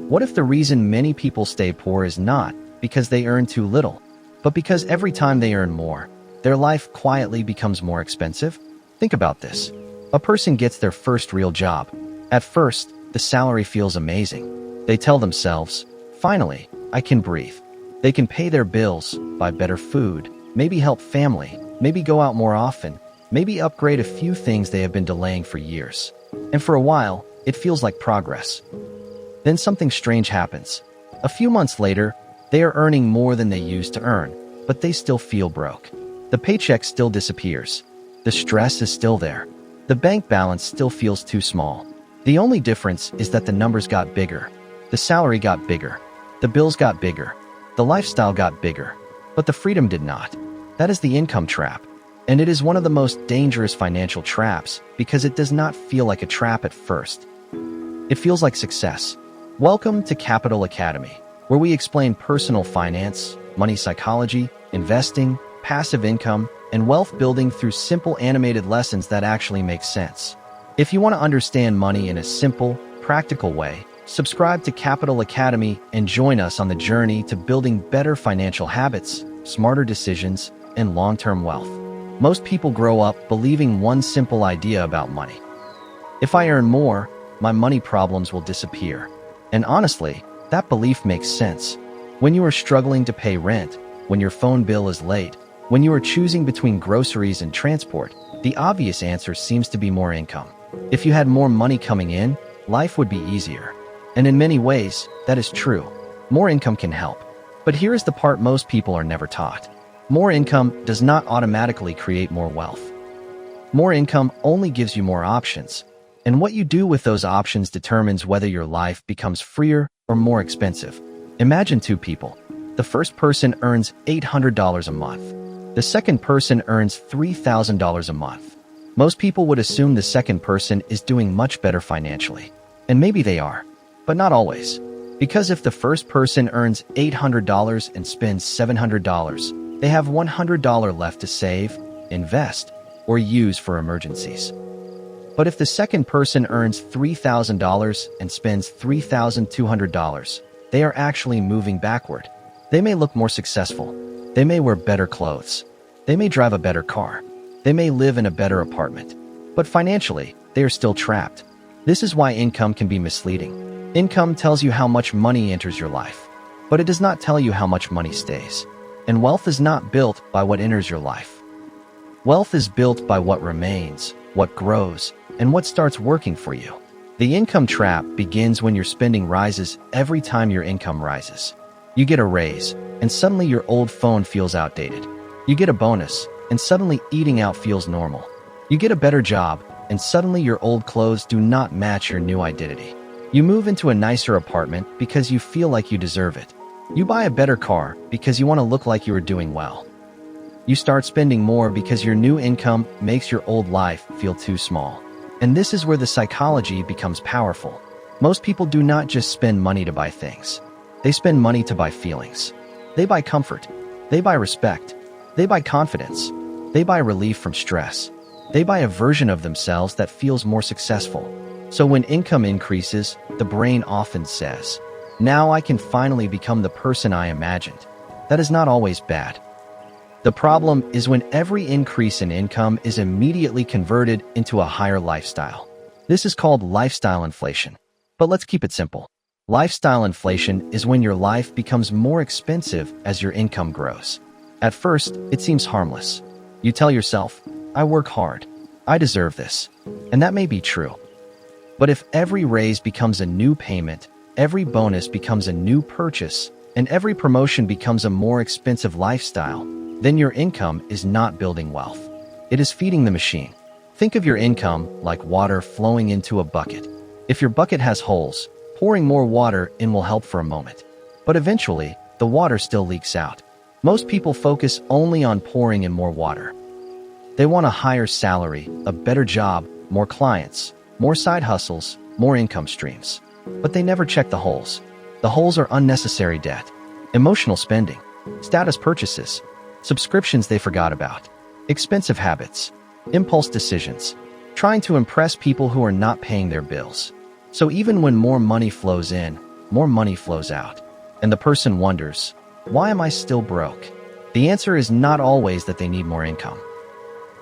What if the reason many people stay poor is not because they earn too little, but because every time they earn more, their life quietly becomes more expensive? Think about this. A person gets their first real job. At first, the salary feels amazing. They tell themselves, "Finally, I can breathe." They can pay their bills, buy better food, maybe help family, maybe go out more often, maybe upgrade a few things they have been delaying for years. And for a while, it feels like progress. Then something strange happens. A few months later, they are earning more than they used to earn, but they still feel broke. The paycheck still disappears. The stress is still there. The bank balance still feels too small. The only difference is that the numbers got bigger. The salary got bigger. The bills got bigger. The lifestyle got bigger. But the freedom did not. That is the income trap. And it is one of the most dangerous financial traps because it does not feel like a trap at first. It feels like success. Welcome to Capital Academy, where we explain personal finance, money psychology, investing, passive income, and wealth building through simple animated lessons that actually make sense. If you want to understand money in a simple, practical way, subscribe to Capital Academy and join us on the journey to building better financial habits, smarter decisions, and long-term wealth. Most people grow up believing one simple idea about money. If I earn more, my money problems will disappear. And honestly, that belief makes sense. When you are struggling to pay rent, when your phone bill is late, when you are choosing between groceries and transport, the obvious answer seems to be more income. If you had more money coming in, life would be easier. And in many ways, that is true. More income can help. But here is the part most people are never taught. More income does not automatically create more wealth. More income only gives you more options. And what you do with those options determines whether your life becomes freer or more expensive. Imagine two people. The first person earns $800 a month. The second person earns $3,000 a month. Most people would assume the second person is doing much better financially. And maybe they are, but not always. Because if the first person earns $800 and spends $700, they have $100 left to save, invest, or use for emergencies. But if the second person earns $3,000 and spends $3,200, they are actually moving backward. They may look more successful. They may wear better clothes. They may drive a better car. They may live in a better apartment. But financially, they are still trapped. This is why income can be misleading. Income tells you how much money enters your life, but it does not tell you how much money stays. And wealth is not built by what enters your life. Wealth is built by what remains, what grows, and what starts working for you. The income trap begins when your spending rises every time your income rises. You get a raise, and suddenly your old phone feels outdated. You get a bonus, and suddenly eating out feels normal. You get a better job, and suddenly your old clothes do not match your new identity. You move into a nicer apartment because you feel like you deserve it. You buy a better car because you want to look like you are doing well. You start spending more because your new income makes your old life feel too small. And this is where the psychology becomes powerful. Most people do not just spend money to buy things. They spend money to buy feelings. They buy comfort. They buy respect. They buy confidence. They buy relief from stress. They buy a version of themselves that feels more successful. So when income increases, the brain often says, "Now I can finally become the person I imagined." That is not always bad. The problem is when every increase in income is immediately converted into a higher lifestyle. This is called lifestyle inflation. But let's keep it simple. Lifestyle inflation is when your life becomes more expensive as your income grows. At first, it seems harmless. You tell yourself, "I work hard. I deserve this." And that may be true. But if every raise becomes a new payment, every bonus becomes a new purchase, and every promotion becomes a more expensive lifestyle, then your income is not building wealth. It is feeding the machine. Think of your income like water flowing into a bucket. If your bucket has holes, pouring more water in will help for a moment. But eventually, the water still leaks out. Most people focus only on pouring in more water. They want a higher salary, a better job, more clients, more side hustles, more income streams. But they never check the holes. The holes are unnecessary debt, emotional spending, status purchases, subscriptions they forgot about, expensive habits, impulse decisions, trying to impress people who are not paying their bills. So even when more money flows in, more money flows out. And the person wonders, why am I still broke? The answer is not always that they need more income.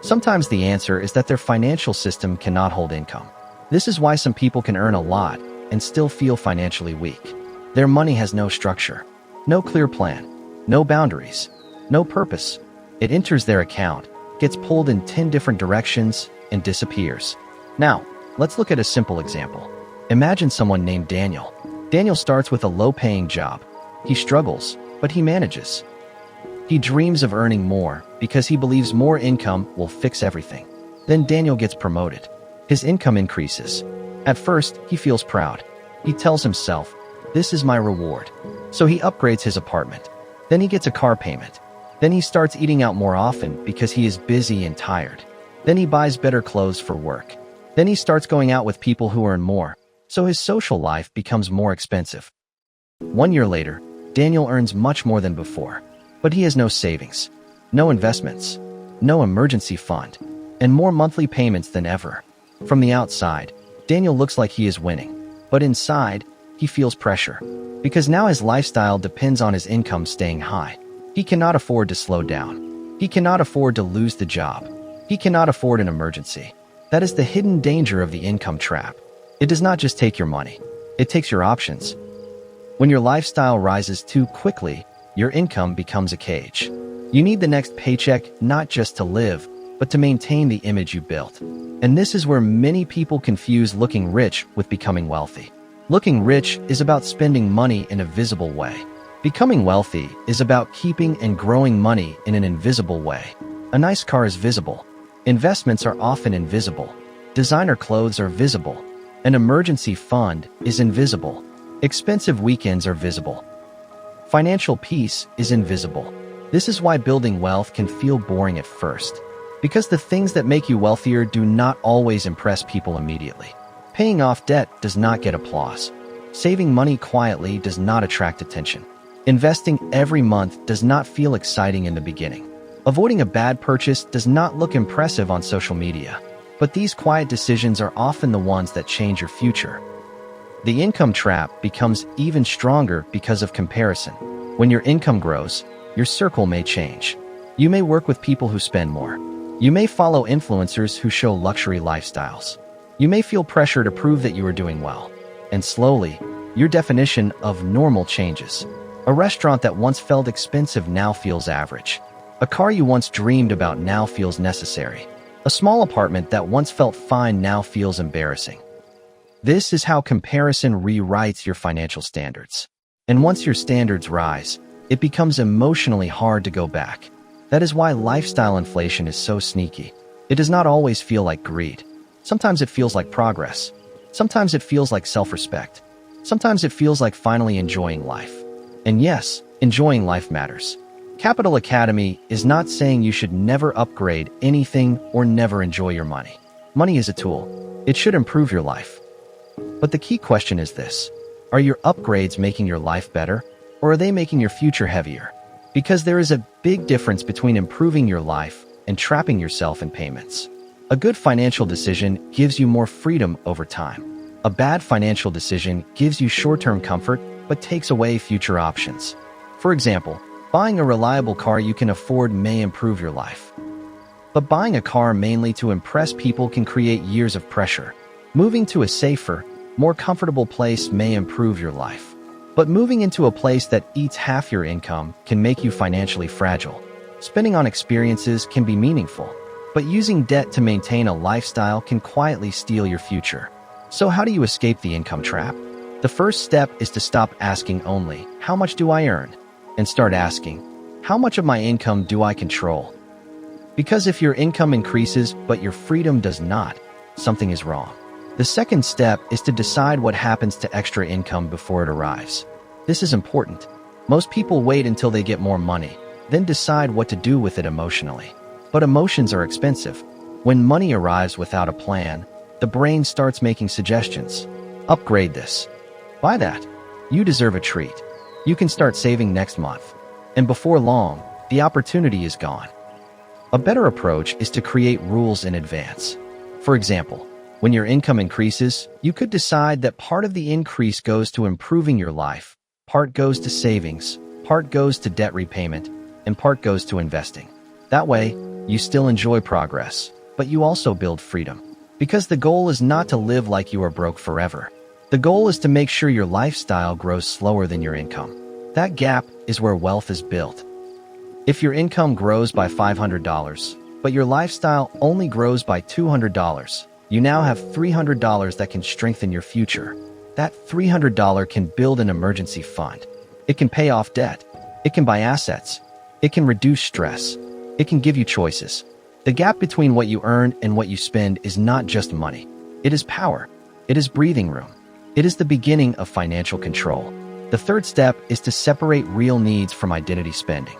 Sometimes the answer is that their financial system cannot hold income. This is why some people can earn a lot and still feel financially weak. Their money has no structure, no clear plan, no boundaries, no purpose. It enters their account, gets pulled in 10 different directions, and disappears. Now, let's look at a simple example. Imagine someone named Daniel. Daniel starts with a low-paying job. He struggles, but he manages. He dreams of earning more because he believes more income will fix everything. Then Daniel gets promoted. His income increases. At first, he feels proud. He tells himself, "This is my reward." So he upgrades his apartment. Then he gets a car payment. Then he starts eating out more often because he is busy and tired. Then he buys better clothes for work. Then he starts going out with people who earn more, so his social life becomes more expensive. 1 year later, Daniel earns much more than before. But he has no savings, no investments, no emergency fund, and more monthly payments than ever. From the outside, Daniel looks like he is winning, but inside, he feels pressure, because now his lifestyle depends on his income staying high. He cannot afford to slow down. He cannot afford to lose the job. He cannot afford an emergency. That is the hidden danger of the income trap. It does not just take your money, it takes your options. When your lifestyle rises too quickly, your income becomes a cage. You need the next paycheck not just to live, but to maintain the image you built. And this is where many people confuse looking rich with becoming wealthy. Looking rich is about spending money in a visible way. Becoming wealthy is about keeping and growing money in an invisible way. A nice car is visible. Investments are often invisible. Designer clothes are visible. An emergency fund is invisible. Expensive weekends are visible. Financial peace is invisible. This is why building wealth can feel boring at first, because the things that make you wealthier do not always impress people immediately. Paying off debt does not get applause. Saving money quietly does not attract attention. Investing every month does not feel exciting in the beginning. Avoiding a bad purchase does not look impressive on social media. But these quiet decisions are often the ones that change your future. The income trap becomes even stronger because of comparison. When your income grows, your circle may change. You may work with people who spend more. You may follow influencers who show luxury lifestyles. You may feel pressure to prove that you are doing well. And slowly, your definition of normal changes. A restaurant that once felt expensive now feels average. A car you once dreamed about now feels necessary. A small apartment that once felt fine now feels embarrassing. This is how comparison rewrites your financial standards. And once your standards rise, it becomes emotionally hard to go back. That is why lifestyle inflation is so sneaky. It does not always feel like greed. Sometimes it feels like progress. Sometimes it feels like self-respect. Sometimes it feels like finally enjoying life. And yes, enjoying life matters. Capital Academy is not saying you should never upgrade anything or never enjoy your money. Money is a tool. It should improve your life. But the key question is this: are your upgrades making your life better, or are they making your future heavier? Because there is a big difference between improving your life and trapping yourself in payments. A good financial decision gives you more freedom over time. A bad financial decision gives you short-term comfort but takes away future options. For example, buying a reliable car you can afford may improve your life. But buying a car mainly to impress people can create years of pressure. Moving to a safer, more comfortable place may improve your life. But moving into a place that eats half your income can make you financially fragile. Spending on experiences can be meaningful, but using debt to maintain a lifestyle can quietly steal your future. So how do you escape the income trap? The first step is to stop asking only, "How much do I earn?" and start asking, "How much of my income do I control?" Because if your income increases but your freedom does not, something is wrong. The second step is to decide what happens to extra income before it arrives. This is important. Most people wait until they get more money, then decide what to do with it emotionally. But emotions are expensive. When money arrives without a plan, the brain starts making suggestions. Upgrade this. Buy that. You deserve a treat. You can start saving next month. And before long, the opportunity is gone. A better approach is to create rules in advance. For example, When your income increases, you could decide that part of the increase goes to improving your life, part goes to savings, part goes to debt repayment, and part goes to investing. That way, you still enjoy progress, but you also build freedom. Because the goal is not to live like you are broke forever. The goal is to make sure your lifestyle grows slower than your income. That gap is where wealth is built. If your income grows by $500, but your lifestyle only grows by $200, you now have $300 that can strengthen your future. That $300 can build an emergency fund. It can pay off debt. It can buy assets. It can reduce stress. It can give you choices. The gap between what you earn and what you spend is not just money. It is power. It is breathing room. It is the beginning of financial control. The third step is to separate real needs from identity spending.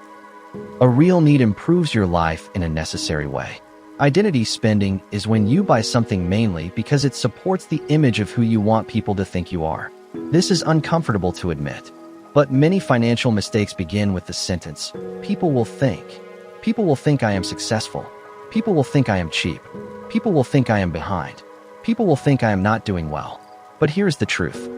A real need improves your life in a necessary way. Identity spending is when you buy something mainly because it supports the image of who you want people to think you are. This is uncomfortable to admit, but many financial mistakes begin with the sentence, "People will think." People will think I am successful. People will think I am cheap. People will think I am behind. People will think I am not doing well. But here's the truth.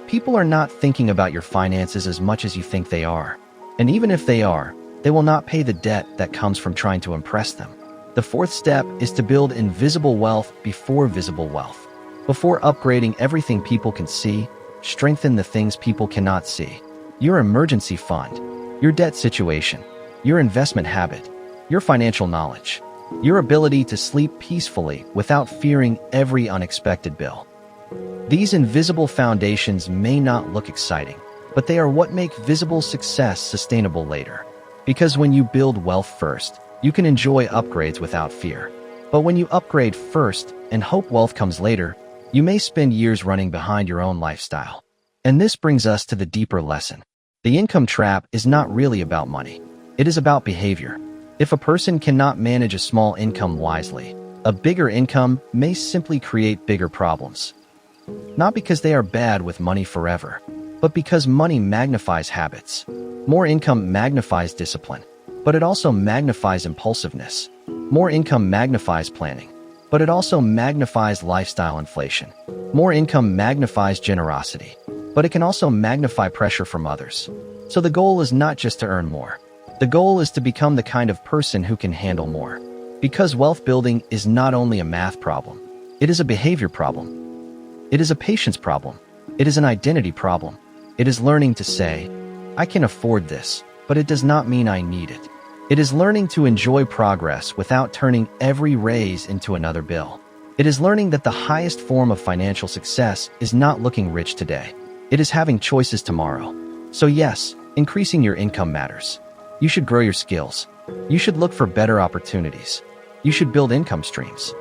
People are not thinking about your finances as much as you think they are. And even if they are, they will not pay the debt that comes from trying to impress them. The fourth step is to build invisible wealth before visible wealth. Before upgrading everything people can see, strengthen the things people cannot see. Your emergency fund, your debt situation, your investment habit, your financial knowledge, your ability to sleep peacefully without fearing every unexpected bill. These invisible foundations may not look exciting, but they are what make visible success sustainable later. Because when you build wealth first, you can enjoy upgrades without fear. But when you upgrade first and hope wealth comes later, you may spend years running behind your own lifestyle. And this brings us to the deeper lesson. The income trap is not really about money. It is about behavior. If a person cannot manage a small income wisely, a bigger income may simply create bigger problems. Not because they are bad with money forever, but because money magnifies habits. More income magnifies discipline, but it also magnifies impulsiveness. More income magnifies planning, but it also magnifies lifestyle inflation. More income magnifies generosity, but it can also magnify pressure from others. So the goal is not just to earn more. The goal is to become the kind of person who can handle more. Because wealth building is not only a math problem, it is a behavior problem. It is a patience problem. It is an identity problem. It is learning to say, I can afford this, but it does not mean I need it. It is learning to enjoy progress without turning every raise into another bill. It is learning that the highest form of financial success is not looking rich today. It is having choices tomorrow. So yes, increasing your income matters. You should grow your skills. You should look for better opportunities. You should build income streams.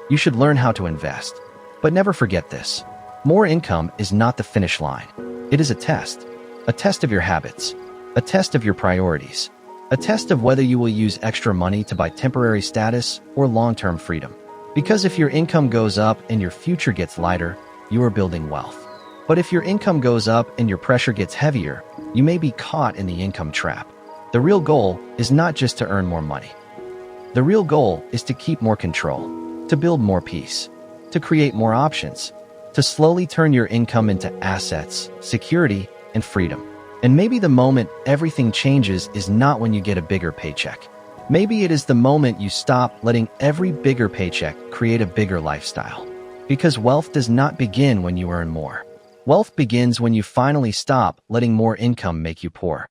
You should learn how to invest. But never forget this. More income is not the finish line. It is a test of your habits, a test of your priorities, a test of whether you will use extra money to buy temporary status or long-term freedom. Because if your income goes up and your future gets lighter, you are building wealth. But if your income goes up and your pressure gets heavier, you may be caught in the income trap. The real goal is not just to earn more money. The real goal is to keep more control, to build more peace, to create more options, to slowly turn your income into assets, security, and freedom. And maybe the moment everything changes is not when you get a bigger paycheck. Maybe it is the moment you stop letting every bigger paycheck create a bigger lifestyle. Because wealth does not begin when you earn more. Wealth begins when you finally stop letting more income make you poor.